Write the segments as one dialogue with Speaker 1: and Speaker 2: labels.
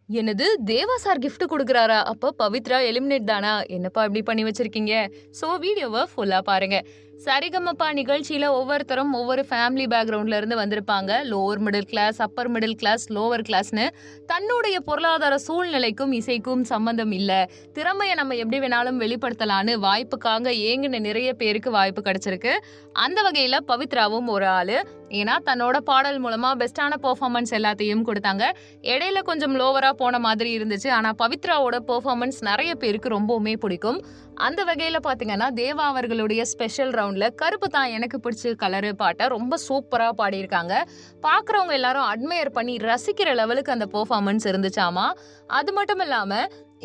Speaker 1: என்னது தேவா sir gift குடுக்குறாரா? அப்ப Pavithra eliminate தானா? என்னப்பா இப்படி பண்ணி வச்சிருக்கீங்க? சோ வீடியோவ ஃபுல்லா பாருங்க. சரிகமபா நிகழ்ச்சியில ஒவ்வொருத்தரும் ஒவ்வொரு ஃபேமிலி பேக்ரவுண்ட்ல இருந்து வந்திருப்பாங்க. Lower middle class, upper middle class, lower கிளாஸ்னு தன்னுடைய பொருளாதார சூழ்நிலைக்கும் இசைக்கும் சம்பந்தம் இல்ல. திறமைய நம்ம எப்படி வேணாலும் வெளிப்படுத்தலான்னு வாய்ப்புக்காக ஏங்குன நிறைய பேருக்கு வாய்ப்பு கிடைச்சிருக்கு. அந்த வகையில பவித்ராவும் ஒரு ஆளு. ஏன்னா தன்னோட பாடல் மூலமா பெஸ்டான பெர்ஃபார்மன்ஸ் எல்லாத்தையும் கொடுத்தாங்க. இடையில கொஞ்சம் லோவரா போன மாதிரி இருந்துச்சு. ஆனா பவித்ராவோட பெர்ஃபார்மன்ஸ் நிறைய பேருக்கு ரொம்பவுமே பிடிக்கும். அந்த வகையில பாத்தீங்கன்னா தேவா அவர்களுடைய ஸ்பெஷல் ரவுண்ட்ல கருப்பு தான் எனக்கு பிடிச்ச கலரு பாட்டை ரொம்ப சூப்பரா பாடியிருக்காங்க. பாக்குறவங்க எல்லாரும் அட்மையர் பண்ணி ரசிக்கிற லெவலுக்கு அந்த பெர்ஃபார்மன்ஸ் இருந்துச்சாமா. அது மட்டும் இல்லாம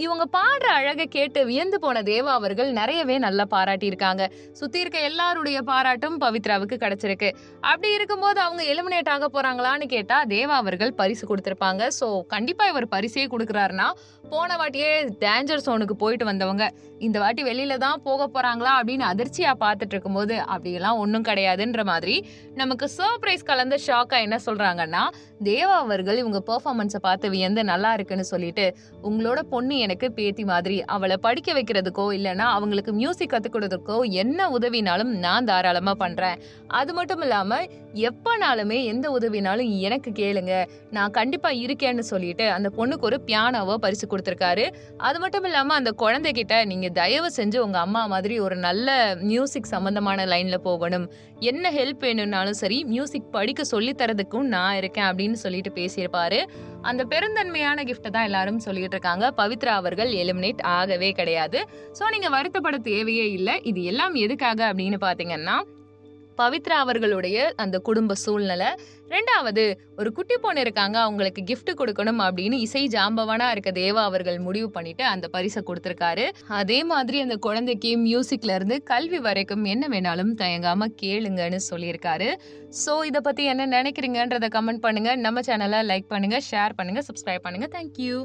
Speaker 1: இவங்க பாடுற அழகை கேட்டு வியந்து போன தேவா அவர்கள் நிறையவே நல்லா பாராட்டியிருக்காங்க. சுத்தி இருக்க எல்லாருடைய பாராட்டும் பவித்ராவுக்கு கிடைச்சிருக்கு. அப்படி இருக்கும்போது அவங்க எலிமினேட் ஆக போறாங்களான்னு கேட்டா தேவா அவர்கள் பரிசு கொடுத்திருப்பாங்க. சோ கண்டிப்பா இவர் பரிசே கொடுக்குறாருன்னா போன வாட்டியே டேஞ்சர் சோனுக்கு போயிட்டு வந்தவங்க இந்த வாட்டி வெளியில தான் போக போறாங்களா அப்படின்னு அதிர்ச்சியா பார்த்துட்டு இருக்கும்போது அப்படியெல்லாம் ஒன்றும் கிடையாதுன்ற மாதிரி நமக்கு சர்ப்ரைஸ் கலந்த ஷாக்கா என்ன சொல்றாங்கன்னா, தேவா அவர்கள் இவங்க பெர்ஃபார்மன்ஸை பார்த்து வியந்து நல்லா இருக்குன்னு சொல்லிட்டு, உங்களோட பொண்ணு எனக்கு பேத்தி மாதிரி, அவளை படிக்க வைக்கிறதுக்கோ இல்லைன்னா அவங்களுக்கு மியூசிக் கத்துக் கொடுக்கறதுக்கோ என்ன உதவினாலும் நான் தாராளமா பண்றேன். அது மட்டும் இல்லாம எப்பனாலுமே எந்த உதவினாலும் எனக்கு கேளுங்க, நான் கண்டிப்பா இருக்கேன்னு சொல்லிட்டு அந்த பொண்ணுக்கு ஒரு பியானோவை பரிசு கொடுத்திருக்காரு. அது மட்டும் இல்லாம அந்த குழந்தைகிட்ட நீங்க தயவு செஞ்சு உங்க அம்மா மாதிரி ஒரு நல்ல மியூசிக் சம்பந்தமான லைன்ல போகணும், என்ன ஹெல்ப் வேணும்னாலும் சரி மியூசிக் படிக்க சொல்லி தரதுக்கும் நான் இருக்கேன் அப்படின்னு சொல்லிட்டு பேசியிருப்பாரு. அந்த பெருந்தன்மையான கிஃப்ட் தான் எல்லாரும் சொல்லிட்டு இருக்காங்க. பவித்ரா அவர்கள் எலிமினேட் ஆகவே கிடையாது. சோ நீங்க வருத்தப்பட தேவையே இல்லை. இது எல்லாம் எதுக்காக அப்படின்னு பாத்தீங்கன்னா, பவித்ரா அவர்களுடைய அந்த குடும்ப சூழ்நிலை. 2வது ஒரு குட்டி பொண்ணு இருக்காங்க, அவங்களுக்கு கிஃப்ட் கொடுக்கணும் அப்படின்னு இசை ஜாம்பவானா இருக்க தேவா அவர்கள் முடிவு பண்ணிட்டு அந்த பரிசை கொடுத்திருக்காரு. அதே மாதிரி அந்த குழந்தைக்கு மியூசிக்ல இருந்து கல்வி வரைக்கும் என்ன வேணாலும் தயங்காம கேளுங்கன்னு சொல்லியிருக்காரு. சோ இத பத்தி என்ன நினைக்கிறீங்கன்றத கமெண்ட் பண்ணுங்க. நம்ம சேனலை லைக் பண்ணுங்க, ஷேர் பண்ணுங்க, சப்ஸ்கிரைப் பண்ணுங்க. தேங்க்யூ.